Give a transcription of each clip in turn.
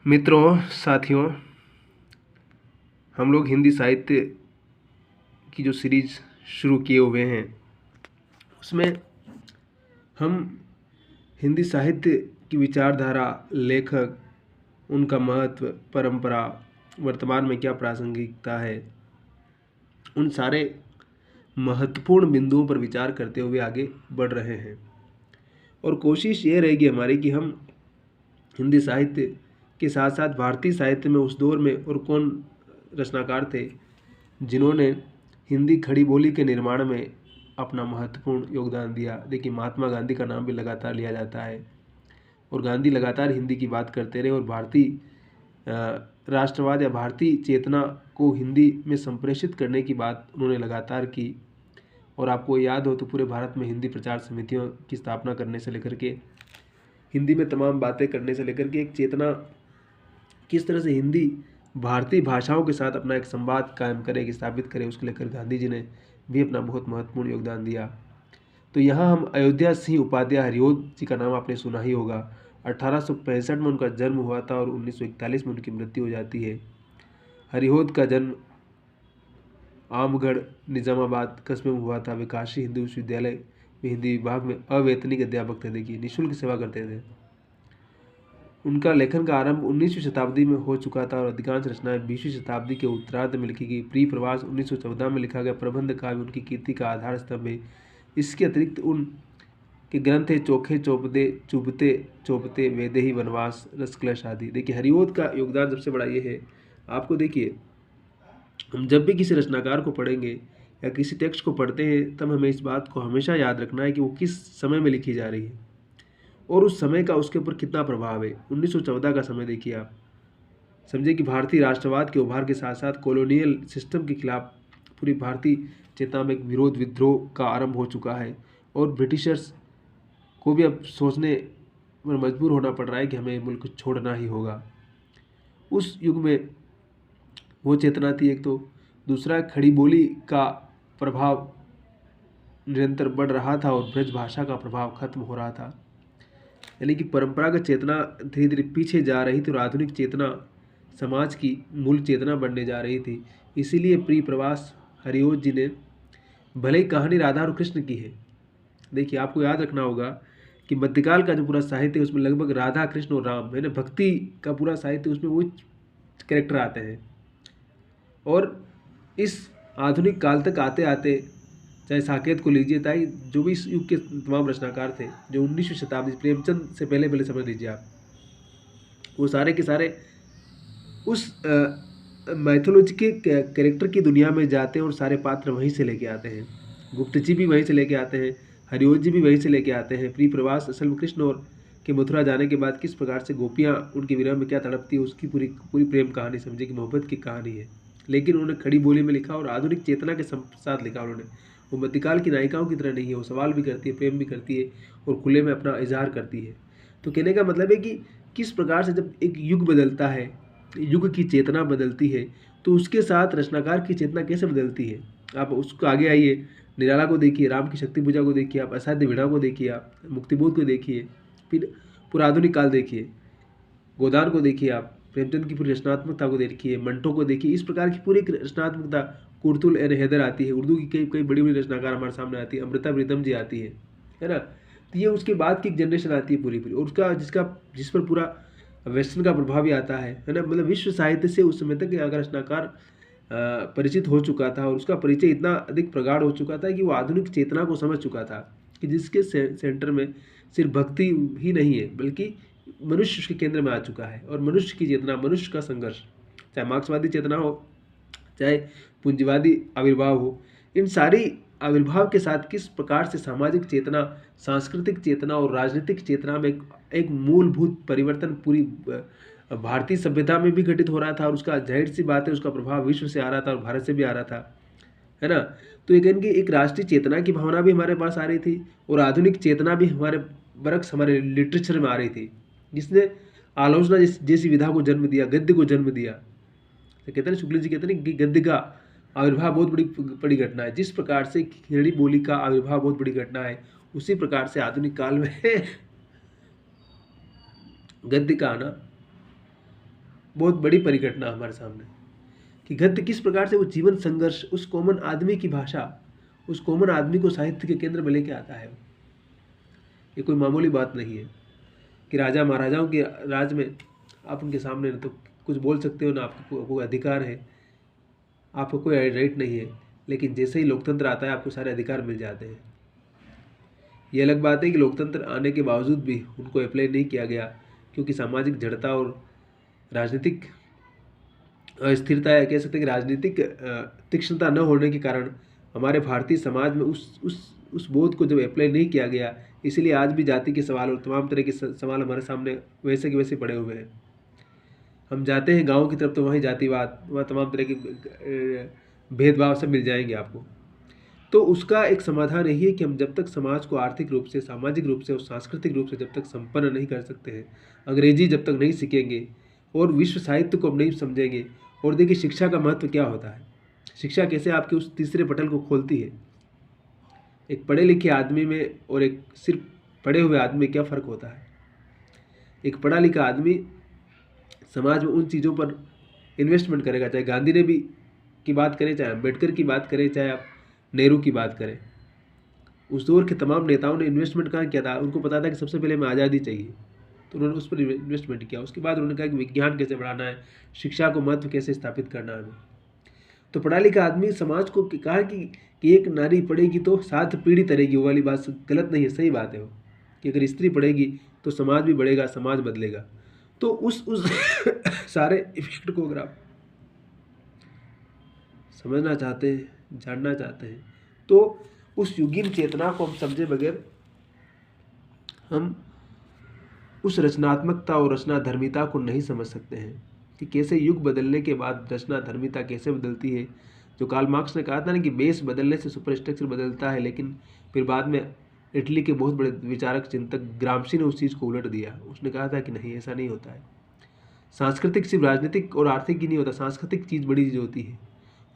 मित्रों, साथियों, हम लोग हिंदी साहित्य की जो सीरीज शुरू किए हुए हैं उसमें हम हिंदी साहित्य की विचारधारा, लेखक, उनका महत्व, परंपरा, वर्तमान में क्या प्रासंगिकता है, उन सारे महत्वपूर्ण बिंदुओं पर विचार करते हुए आगे बढ़ रहे हैं। और कोशिश ये रहेगी हमारी कि हम हिंदी साहित्य के साथ साथ भारतीय साहित्य में उस दौर में और कौन रचनाकार थे जिन्होंने हिंदी खड़ी बोली के निर्माण में अपना महत्वपूर्ण योगदान दिया। देखिए, महात्मा गांधी का नाम भी लगातार लिया जाता है और गांधी लगातार हिंदी की बात करते रहे और भारतीय राष्ट्रवाद या भारतीय चेतना को हिंदी में संप्रेषित करने की बात उन्होंने लगातार की। और आपको याद हो तो पूरे भारत में हिंदी प्रचार समितियों की स्थापना करने से लेकर के हिंदी में तमाम बातें करने से लेकर के एक चेतना किस तरह से हिंदी भारतीय भाषाओं के साथ अपना एक संवाद कायम करे, स्थापित करे, उसको लेकर गांधी जी ने भी अपना बहुत महत्वपूर्ण योगदान दिया। तो यहाँ हम अयोध्या सिंह उपाध्याय हरिऔध जी का नाम आपने सुना ही होगा। 1865 में उनका जन्म हुआ था और 1941 में उनकी मृत्यु हो जाती है। हरिऔध का जन्म आमगढ़ निजामाबाद कस्बे में हुआ था। वे काशी हिंदू विश्वविद्यालय में हिंदी विभाग में अवैतनिक अध्यापक थे। देखिए, निःशुल्क सेवा करते थे। उनका लेखन का आरंभ 19वीं शताब्दी में हो चुका था और अधिकांश रचनाएं 20वीं शताब्दी के उत्तरार्ध में लिखी गई। प्रिय प्रवास 1914 में लिखा गया प्रबंध काव्य उनकी कीर्ति का आधार स्तंभ है। इसके अतिरिक्त उनके ग्रंथ है चोखे चौपदे, चुभते चौपते, वैदेही वनवास, रसक्लश आदि। देखिए, हरिऔध का योगदान सबसे बड़ा ये है। आपको देखिए, हम जब भी किसी रचनाकार को पढ़ेंगे या किसी टेक्स्ट को पढ़ते हैं तब हमें इस बात को हमेशा याद रखना है कि वो किस समय में लिखी जा रही है और उस समय का उसके ऊपर कितना प्रभाव है। 1914 का समय देखिए आप, समझे कि भारतीय राष्ट्रवाद के उभार के साथ साथ कॉलोनियल सिस्टम के खिलाफ पूरी भारतीय चेतना में एक विरोध विद्रोह का आरंभ हो चुका है और ब्रिटिशर्स को भी अब सोचने पर मजबूर होना पड़ रहा है कि हमें मुल्क छोड़ना ही होगा। उस युग में वो चेतना थी एक तो, दूसरा खड़ी बोली का प्रभाव निरंतर बढ़ रहा था और ब्रज भाषा का प्रभाव खत्म हो रहा था। यानी कि परंपरागत चेतना धीरे धीरे पीछे जा रही थी और आधुनिक चेतना समाज की मूल चेतना बनने जा रही थी। इसीलिए प्रिय प्रवास हरिऔध जी ने भले ही कहानी राधा और कृष्ण की है। देखिए, आपको याद रखना होगा कि मध्यकाल का जो पूरा साहित्य है उसमें लगभग राधा कृष्ण और राम है ना, भक्ति का पूरा साहित्य, उसमें वो कैरेक्टर आते हैं। और इस आधुनिक काल तक आते आते, चाहे साकेत को लीजिए, चाहे जो भी इस युग के तमाम रचनाकार थे जो 19वीं शताब्दी, प्रेमचंद से पहले पहले समझ लीजिए आप, वो सारे के सारे उस मैथोलॉजी के कैरेक्टर की दुनिया में जाते हैं और सारे पात्र वहीं से लेके आते हैं। गुप्त जी भी वहीं से लेके आते हैं, हरिऔध जी भी वहीं से लेके आते हैं। प्रिय प्रवास असल में कृष्ण और के मथुरा जाने के बाद किस प्रकार से गोपियाँ उनके विरह में क्या तड़पती है उसकी पूरी पूरी प्रेम कहानी, समझे कि मोहब्बत की कहानी है। लेकिन उन्होंने खड़ी बोली में लिखा और आधुनिक चेतना के साथ लिखा उन्होंने। वो मध्यकाल की नायिकाओं की तरह नहीं है, वो सवाल भी करती है, प्रेम भी करती है और खुले में अपना इजहार करती है। तो कहने का मतलब है कि किस प्रकार से जब एक युग बदलता है, युग की चेतना बदलती है, तो उसके साथ रचनाकार की चेतना कैसे बदलती है। आप उसको आगे आइए, निराला को देखिए, राम की शक्ति पूजा को देखिए, आप असाध्य वीणा को देखिए, आप मुक्तिबोध को देखिए, फिर पुराधुनिक काल देखिए, गोदान को देखिए, आप प्रेमचंद की पूरी रचनात्मकता को देखिए, मंटो को देखिए। इस प्रकार की पूरी रचनात्मकता, कुर्तुल एन हैदर आती है, उर्दू की कई कई बड़ी बड़ी रचनाकार हमारे सामने आती है, अमृता प्रीतम जी आती है ना। तो ये उसके बाद की एक जनरेशन आती है पूरी पूरी, और उसका जिस पर पूरा वेस्टर्न का प्रभाव भी आता है ना। मतलब विश्व साहित्य से उस समय तक अगर रचनाकार परिचित हो चुका था और उसका परिचय इतना अधिक प्रगाढ़ हो चुका था कि वो आधुनिक चेतना को समझ चुका था कि जिसके सेंटर में सिर्फ भक्ति ही नहीं है बल्कि मनुष्य उसके केंद्र में आ चुका है। और मनुष्य की चेतना, मनुष्य का संघर्ष, चाहे मार्क्सवादी चेतना हो, चाहे पूंजीवादी आविर्भाव हो, इन सारी आविर्भाव के साथ किस प्रकार से सामाजिक चेतना, सांस्कृतिक चेतना और राजनीतिक चेतना में एक मूलभूत परिवर्तन पूरी भारतीय सभ्यता में भी घटित हो रहा था और उसका जाहिर सी बात है उसका प्रभाव विश्व से आ रहा था और भारत से भी आ रहा था, है ना। तो एक राष्ट्रीय चेतना की भावना भी हमारे पास आ रही थी और आधुनिक चेतना भी हमारे बरक्स हमारे लिटरेचर में आ रही थी, जिसने आलोचना जैसी विधा को जन्म दिया, गद्य को जन्म दिया। तो कहते हैं, शुक्ल जी कहते हैं कि गद्य का आविर्भाव बहुत बड़ी घटना है। जिस प्रकार से खिरड़ी बोली का आविर्भाव बहुत बड़ी घटना है, उसी प्रकार से आधुनिक काल में गद्य का आना बहुत बड़ी परिघटना हमारे सामने कि गद्य किस प्रकार से वो जीवन संघर्ष, उस कॉमन आदमी की भाषा, उस कॉमन आदमी को साहित्य के केंद्र में लेके आता है। ये कोई मामूली बात नहीं है कि राजा महाराजाओं के राज में आप उनके सामने न तो कुछ बोल सकते हो, ना आपको कोई अधिकार है, आपको कोई राइट नहीं है, लेकिन जैसे ही लोकतंत्र आता है आपको सारे अधिकार मिल जाते हैं। ये अलग बात है कि लोकतंत्र आने के बावजूद भी उनको अप्लाई नहीं किया गया, क्योंकि सामाजिक जड़ता और राजनीतिक अस्थिरता, या कह सकते हैं कि राजनीतिक तीक्ष्णता न होने के कारण हमारे भारतीय समाज में उस बोध को जब अप्लाई नहीं किया गया, इसीलिए आज भी जाति के सवाल और तमाम तरह के सवाल हमारे सामने वैसे के वैसे पड़े हुए हैं। हम जाते हैं गाँव की तरफ तो वहीं जातिवाद, वहाँ तमाम तरह के भेदभाव सब मिल जाएंगे आपको। तो उसका एक समाधान यही है कि हम जब तक समाज को आर्थिक रूप से, सामाजिक रूप से और सांस्कृतिक रूप से जब तक संपन्न नहीं कर सकते हैं, अंग्रेजी जब तक नहीं सीखेंगे और विश्व साहित्य को हम नहीं समझेंगे। और देखिए शिक्षा का महत्व क्या होता है, शिक्षा कैसे आपके उस तीसरे पटल को खोलती है। एक पढ़े लिखे आदमी में और एक सिर्फ पढ़े हुए आदमी में क्या फ़र्क होता है। एक पढ़ा लिखा आदमी समाज में उन चीज़ों पर इन्वेस्टमेंट करेगा, चाहे गांधी ने भी की बात करें, चाहे अम्बेडकर की बात करें, चाहे आप नेहरू की बात करें। उस दौर के तमाम नेताओं ने इन्वेस्टमेंट कहाँ किया था, उनको पता था कि सबसे पहले हमें आज़ादी चाहिए, तो उन्होंने उस पर इन्वेस्टमेंट किया। उसके बाद उन्होंने कहा कि विज्ञान कैसे बढ़ाना है, शिक्षा को महत्व कैसे स्थापित करना है। तो पढ़ा लिखा आदमी समाज को कहा कि एक नारी पढ़ेगी तो 7 पीढ़ी तरेगी। वो वाली बात गलत नहीं है, सही बात है वो, कि अगर स्त्री पढ़ेगी तो समाज भी बढ़ेगा, समाज बदलेगा। तो उस सारे इफेक्ट को अगर आप समझना चाहते हैं, जानना चाहते हैं, तो उस युगीन चेतना को हम समझे बगैर हम उस रचनात्मकता और रचना धर्मिता को नहीं समझ सकते हैं कि कैसे युग बदलने के बाद रचना धर्मिता कैसे बदलती है। जो कार्ल मार्क्स ने कहा था ना कि बेस बदलने से सुपरस्ट्रक्चर बदलता है, लेकिन फिर बाद में इटली के बहुत बड़े विचारक चिंतक ग्रामशी ने उस चीज़ को उलट दिया। उसने कहा था कि नहीं, ऐसा नहीं होता है। सांस्कृतिक सिर्फ राजनीतिक और आर्थिक ही नहीं होता, सांस्कृतिक चीज़ बड़ी चीज़ होती है।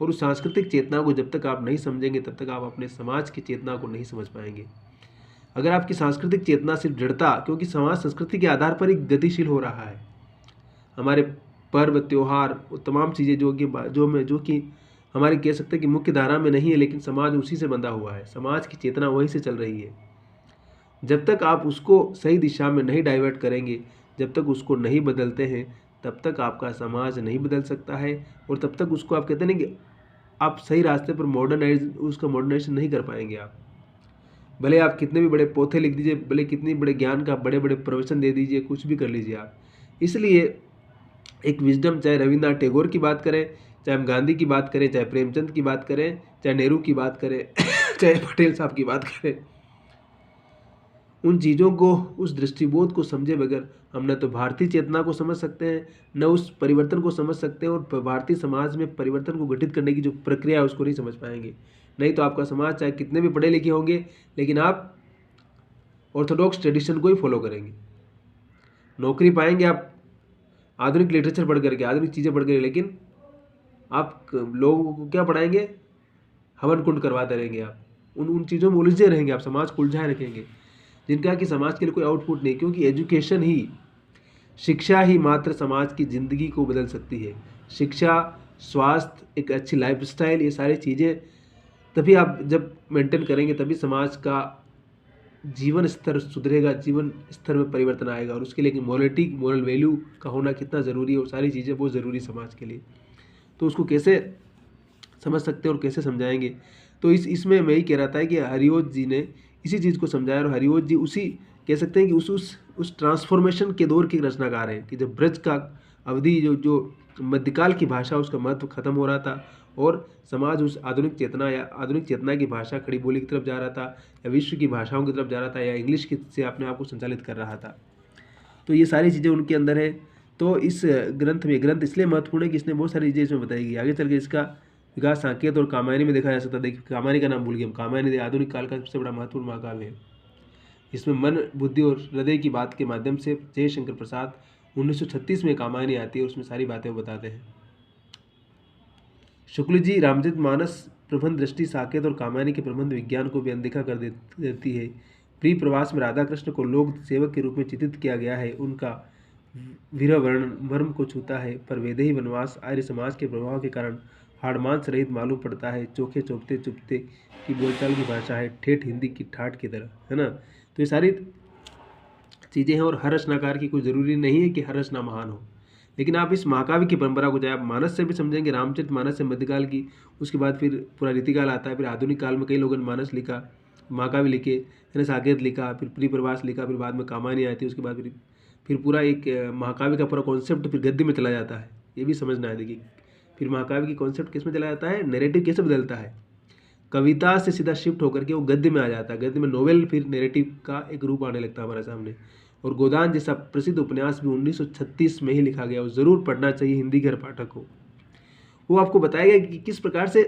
और उस सांस्कृतिक चेतना को जब तक आप नहीं समझेंगे तब तक आप अपने समाज की चेतना को नहीं समझ पाएंगे। अगर आपकी सांस्कृतिक चेतना सिर्फ जड़ता, क्योंकि समाज संस्कृति के आधार पर ही गतिशील हो रहा है। हमारे पर्व त्योहार और तमाम चीज़ें जो कि हमारे कह सकते हैं कि मुख्य धारा में नहीं है, लेकिन समाज उसी से बंधा हुआ है, समाज की चेतना वहीं से चल रही है। जब तक आप उसको सही दिशा में नहीं डाइवर्ट करेंगे, जब तक उसको नहीं बदलते हैं, तब तक आपका समाज नहीं बदल सकता है। और तब तक उसको आप कहते हैं कि आप सही रास्ते पर मॉडर्नाइजेशन नहीं कर पाएंगे। आप भले आप कितने भी बड़े पोथे लिख दीजिए, भले कितनी बड़े ज्ञान का बड़े बड़े प्रवचन दे दीजिए, कुछ भी कर लीजिए आप। इसलिए एक विजडम, चाहे रविन्द्रनाथ टैगोर की बात करें, चाहे हम गांधी की बात करें, चाहे प्रेमचंद की बात करें, चाहे नेहरू की बात करें चाहे पटेल साहब की बात करें, उन चीज़ों को, उस दृष्टिबोध को समझे बगैर हम न तो भारतीय चेतना को समझ सकते हैं, न उस परिवर्तन को समझ सकते हैं, और भारतीय समाज में परिवर्तन को गठित करने की जो प्रक्रिया है उसको नहीं समझ पाएंगे। नहीं तो आपका समाज चाहे कितने भी पढ़े लिखे होंगे, लेकिन आप ऑर्थोडॉक्स ट्रेडिशन को ही फॉलो करेंगे। नौकरी पाएंगे आप आधुनिक लिटरेचर पढ़ करके, आधुनिक चीज़ें पढ़ करके, लेकिन आप लोगों को क्या पढ़ाएंगे, हवन कुंड करवाते रहेंगे। आप उन चीज़ों में उलझे रहेंगे, आप समाज को उलझाए रखेंगे, जिनका कि समाज के लिए कोई आउटपुट नहीं। क्योंकि एजुकेशन ही, शिक्षा ही मात्र समाज की ज़िंदगी को बदल सकती है। शिक्षा, स्वास्थ्य, एक अच्छी लाइफस्टाइल, ये सारी चीज़ें तभी आप जब मेंटेन करेंगे, तभी समाज का जीवन स्तर सुधरेगा, जीवन स्तर में परिवर्तन आएगा। और उसके लिए मोरल वैल्यू का होना कितना ज़रूरी है, और सारी चीज़ें बहुत ज़रूरी समाज के लिए। तो उसको कैसे समझ सकते हैं और कैसे समझाएंगे। तो इसमें मैं ही कह रहा था कि हरिओज जी ने इसी चीज़ को समझाया, और हरिओज जी उसी कह सकते हैं कि उस ट्रांसफॉर्मेशन के दौर के रचनाकार हैं कि जब ब्रज का अवधि जो मध्यकाल की भाषा, उसका महत्व खत्म हो रहा था, और समाज उस आधुनिक चेतना की भाषा, खड़ी बोली की तरफ जा रहा था, या विश्व की भाषाओं की तरफ जा रहा था, या इंग्लिश से अपने आप को संचालित कर रहा था। तो ये सारी चीज़ें उनके अंदर है। तो इस ग्रंथ इसलिए महत्वपूर्ण है कि इसने बहुत सारी चीज़ें इसमें बताई गई। आगे चल के इसका विकास साकेत और कामायनी में देखा जा सकता है। देखिए कामायनी का नाम भूल गए हम, कामायनी आधुनिक काल का सबसे बड़ा महत्वपूर्ण महाकाव्य है। इसमें मन, बुद्धि और हृदय की बात के माध्यम से जयशंकर प्रसाद 1936 में कामायनी आती है, उसमें सारी बातें वो बताते हैं। शुक्ल जी रामचरित मानस प्रबंध दृष्टि, साकेत और कामायनी के प्रबंध विज्ञान को भी अनदेखा कर देती है। प्रिय प्रवास में राधा कृष्ण को लोक सेवक के रूप में चित्रित किया गया है। उनका वीरवर्ण मर्म को छूता है, पर वैदेही वनवास आर्य समाज के प्रभाव के कारण हाड़मांस रहित मालूम पड़ता है। चोखे चौपते चुपते की बोलचाल की भाषा है, ठेठ हिंदी की ठाठ की तरह, है ना। तो ये सारी चीज़ें हैं, और हर रचनाकार की कोई ज़रूरी नहीं है कि हर रचना महान हो, लेकिन आप इस महाकाव्य की परंपरा को चाहे आप मानस से भी समझेंगे, रामचरितमानस से मध्यकाल की, उसके बाद फिर पूरा रीतिकाल आता है, फिर आधुनिक काल में कई लोगों ने मानस लिखा, महाकाव्य लिखे, है ना, साकेत लिखा, फिर परिप्रवास लिखा, फिर बाद में कामायनी आई थी, उसके बाद फिर पूरा एक महाकाव्य का पूरा कॉन्सेप्ट फिर गद्य में चला जाता है। ये भी समझना है, देखिए फिर महाकाव्य की कॉन्सेप्ट किस में चला जाता है, नैरेटिव कैसे बदलता है, कविता से सीधा शिफ्ट होकर के वो गद्य में आ जाता है, गद्य में नोवेल फिर नैरेटिव का एक रूप आने लगता है हमारे सामने। और गोदान जैसा प्रसिद्ध उपन्यास भी 1936 में ही लिखा गया, वो ज़रूर पढ़ना चाहिए हिंदी के हर पाठक को। वो आपको बताएगा कि किस प्रकार से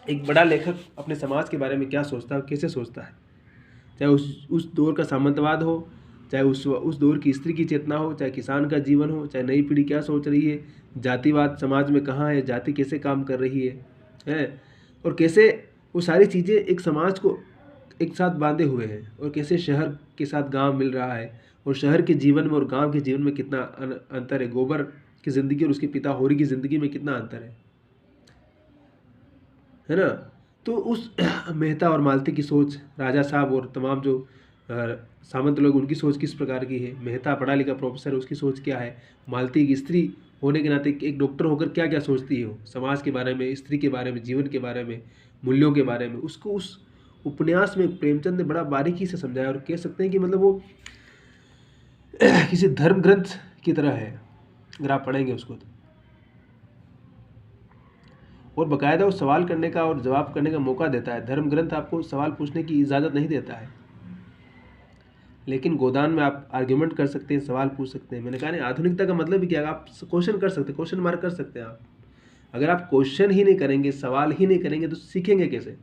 एक बड़ा लेखक अपने समाज के बारे में क्या सोचता है, कैसे सोचता है, चाहे उस दौर का सामंतवाद हो, चाहे उस दौर की स्त्री की चेतना हो, चाहे किसान का जीवन हो, चाहे नई पीढ़ी क्या सोच रही है, जातिवाद समाज में कहाँ है, जाति कैसे काम कर रही है, और कैसे वो सारी चीज़ें एक समाज को एक साथ बांधे हुए हैं, और कैसे शहर के साथ गांव मिल रहा है, और शहर के जीवन में और गांव के जीवन में कितना अंतर है, गोबर की ज़िंदगी और उसके पिता होरी की ज़िंदगी में कितना अंतर है ना। तो उस मेहता और मालती की सोच, राजा साहब और तमाम जो सामंत लोग, उनकी सोच किस प्रकार की है, मेहता पढ़ा लिखा प्रोफेसर, उसकी सोच क्या है, मालती की स्त्री होने के नाते एक डॉक्टर होकर क्या क्या सोचती है वो समाज के बारे में, स्त्री के बारे में, जीवन के बारे में, मूल्यों के बारे में, उसको उस उपन्यास में प्रेमचंद ने बड़ा बारीकी से समझाया, और कह सकते हैं कि मतलब वो किसी धर्म ग्रंथ की तरह है अगर आप पढ़ेंगे उसको तो। और बाकायदा वो सवाल करने का और जवाब करने का मौका देता है। धर्म ग्रंथ आपको सवाल पूछने की इजाज़त नहीं देता है, लेकिन गोदान में आप आर्ग्यूमेंट कर सकते हैं, सवाल पूछ सकते हैं। मैंने कहा नहीं, आधुनिकता का मतलब ही क्या, आप क्वेश्चन कर सकते हैं, क्वेश्चन मार्क कर सकते हैं आप। अगर आप क्वेश्चन ही नहीं करेंगे, सवाल ही नहीं करेंगे, तो सीखेंगे कैसे।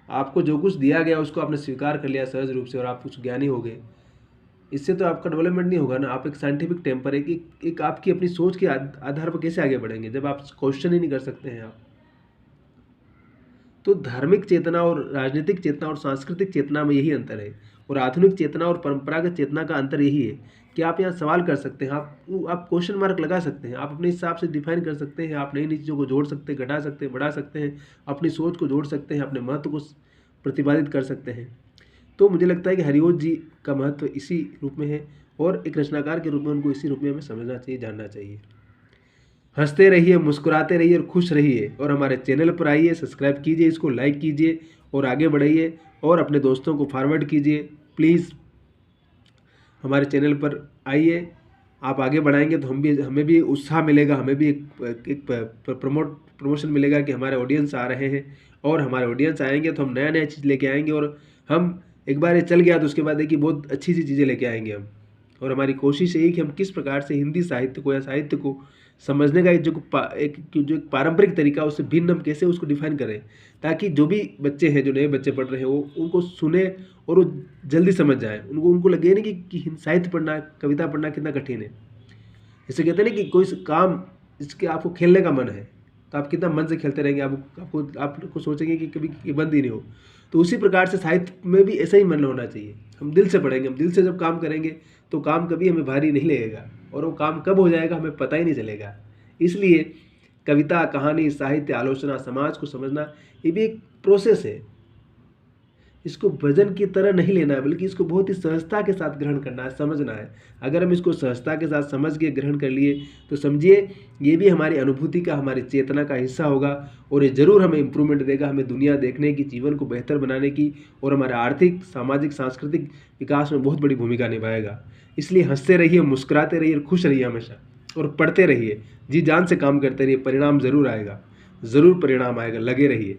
आपको जो कुछ दिया गया उसको आपने स्वीकार कर लिया सहज रूप से, और आप कुछ ज्ञानी हो गए, इससे तो आपका डेवलपमेंट नहीं होगा ना। आप एक साइंटिफिक टेम्पर, एक आपकी अपनी सोच के आधार पर कैसे आगे बढ़ेंगे जब आप क्वेश्चन ही नहीं कर सकते हैं आप। तो धार्मिक चेतना और राजनीतिक चेतना और सांस्कृतिक चेतना में यही अंतर है, और आधुनिक चेतना और परंपरागत चेतना का अंतर यही है कि आप यहाँ सवाल कर सकते हैं, आप क्वेश्चन मार्क लगा सकते हैं, आप अपने हिसाब से डिफाइन कर सकते हैं, आप नई नई चीज़ों को जोड़ सकते हैं, घटा सकते हैं, बढ़ा सकते हैं, अपनी सोच को जोड़ सकते हैं, अपने महत्व को प्रतिपादित कर सकते हैं। तो मुझे लगता है कि हरिवंश जी का महत्व इसी रूप में है, और एक रचनाकार के रूप में उनको इसी रूप में हमें समझना चाहिए, जानना चाहिए। हंसते रहिए, मुस्कुराते रहिए और खुश रहिए, और हमारे चैनल पर आइए, सब्सक्राइब कीजिए, इसको लाइक कीजिए और आगे बढ़ाइए, और अपने दोस्तों को फॉरवर्ड कीजिए। प्लीज़ हमारे चैनल पर आइए, आप आगे बढ़ाएंगे तो हमें भी उत्साह मिलेगा, हमें भी एक प्रमोशन मिलेगा कि हमारे ऑडियंस आ रहे हैं, और हमारे ऑडियंस आएंगे तो हम नया नया चीज़ लेके आएंगे, और हम एक बार ये चल गया तो उसके बाद देखिए बहुत अच्छी सी चीज़ें लेके आएंगे हम। और हमारी कोशिश यही कि हम किस प्रकार से हिंदी साहित्य को या साहित्य को समझने का जो एक पारंपरिक तरीका, उससे भिन्न हम कैसे उसको डिफाइन करें, ताकि जो भी बच्चे हैं, जो नए बच्चे पढ़ रहे हैं, वो उनको सुने और वो जल्दी समझ जाए, उनको लगे नहीं कि साहित्य पढ़ना, कविता पढ़ना कितना कठिन है। जैसे कहते हैं ना कि कोई काम इसके आपको खेलने का मन है तो आप कितना मन से खेलते रहेंगे, आपको सोचेंगे कि कभी बंद ही नहीं हो। तो उसी प्रकार से साहित्य में भी ऐसा ही मन होना चाहिए, हम दिल से पढ़ेंगे, हम दिल से जब काम करेंगे तो काम कभी हमें भारी नहीं लगेगा, और वो काम कब हो जाएगा हमें पता ही नहीं चलेगा। इसलिए कविता, कहानी, साहित्य, आलोचना, समाज को समझना, ये भी एक प्रोसेस है। इसको भजन की तरह नहीं लेना है, बल्कि इसको बहुत ही सहजता के साथ ग्रहण करना है, समझना है। अगर हम इसको सहजता के साथ समझ के ग्रहण कर लिए तो समझिए ये भी हमारी अनुभूति का, हमारी चेतना का हिस्सा होगा, और ये ज़रूर हमें इम्प्रूवमेंट देगा, हमें दुनिया देखने की, जीवन को बेहतर बनाने की, और हमारे आर्थिक, सामाजिक, सांस्कृतिक विकास में बहुत बड़ी भूमिका निभाएगा। इसलिए हंसते रहिए, मुस्कुराते रहिए, खुश रहिए हमेशा, और पढ़ते रहिए, जी जान से काम करते रहिए, परिणाम ज़रूर आएगा, ज़रूर परिणाम आएगा, लगे रहिए।